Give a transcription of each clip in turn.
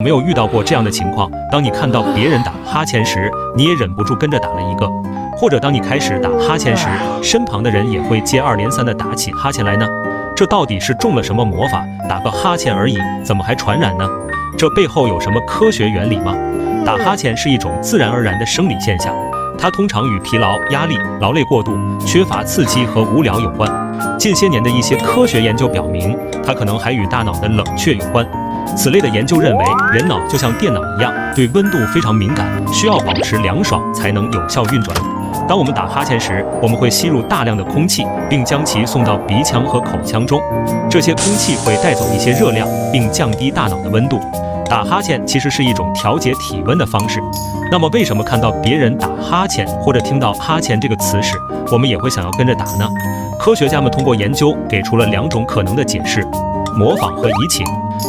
没有遇到过这样的情况？当你看到别人打哈欠时，你也忍不住跟着打了一个；或者当你开始打哈欠时，身旁的人也会接二连三地打起哈欠来呢？这到底是中了什么魔法？打个哈欠而已，怎么还传染呢？这背后有什么科学原理吗？打哈欠是一种自然而然的生理现象，它通常与疲劳、压力、劳累过度、缺乏刺激和无聊有关。近些年的一些科学研究表明，它可能还与大脑的冷却有关。此类的研究认为，人脑就像电脑一样，对温度非常敏感，需要保持凉爽才能有效运转。当我们打哈欠时，我们会吸入大量的空气，并将其送到鼻腔和口腔中。这些空气会带走一些热量，并降低大脑的温度。打哈欠其实是一种调节体温的方式。那么，为什么看到别人打哈欠，或者听到哈欠这个词时，我们也会想要跟着打呢？科学家们通过研究给出了2种可能的解释：模仿和移情。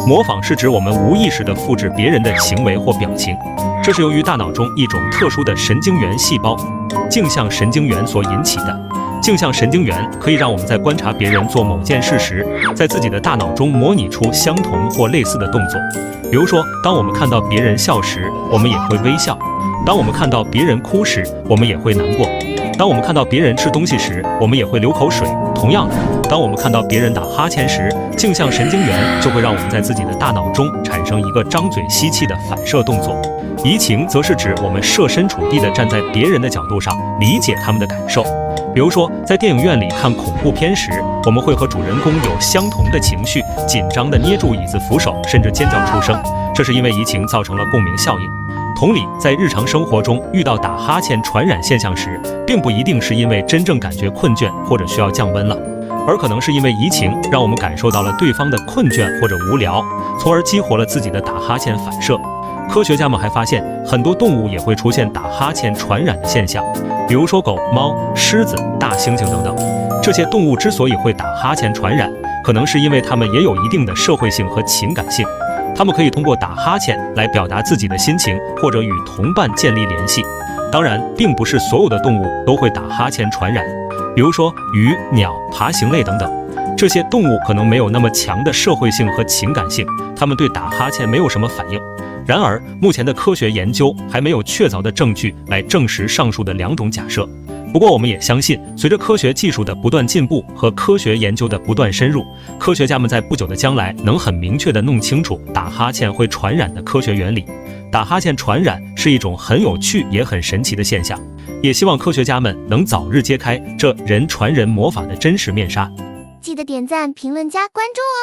模仿是指我们无意识地复制别人的行为或表情，这是由于大脑中一种特殊的神经元细胞镜像神经元所引起的。镜像神经元可以让我们在观察别人做某件事时，在自己的大脑中模拟出相同或类似的动作。比如说，当我们看到别人笑时，我们也会微笑；当我们看到别人哭时，我们也会难过；当我们看到别人吃东西时，我们也会流口水。同样的，当我们看到别人打哈欠时，镜像神经元就会让我们在自己的大脑中产生一个张嘴吸气的反射动作。移情则是指我们设身处地地站在别人的角度上，理解他们的感受。比如说，在电影院里看恐怖片时，我们会和主人公有相同的情绪，紧张地捏住椅子扶手，甚至尖叫出声。这是因为移情造成了共鸣效应。同理，在日常生活中遇到打哈欠传染现象时，并不一定是因为真正感觉困倦或者需要降温了，而可能是因为移情让我们感受到了对方的困倦或者无聊，从而激活了自己的打哈欠反射。科学家们还发现，很多动物也会出现打哈欠传染的现象，比如说狗、猫、狮子、大猩猩等等。这些动物之所以会打哈欠传染，可能是因为它们也有一定的社会性和情感性，它们可以通过打哈欠来表达自己的心情，或者与同伴建立联系。当然，并不是所有的动物都会打哈欠传染，比如说鱼、鸟、爬行类等等。这些动物可能没有那么强的社会性和情感性，它们对打哈欠没有什么反应。然而，目前的科学研究还没有确凿的证据来证实上述的2种假设。不过，我们也相信，随着科学技术的不断进步和科学研究的不断深入，科学家们在不久的将来能很明确地弄清楚打哈欠会传染的科学原理。打哈欠传染是一种很有趣也很神奇的现象，也希望科学家们能早日揭开这人传人魔法的真实面纱。记得点赞、评论、加关注哦！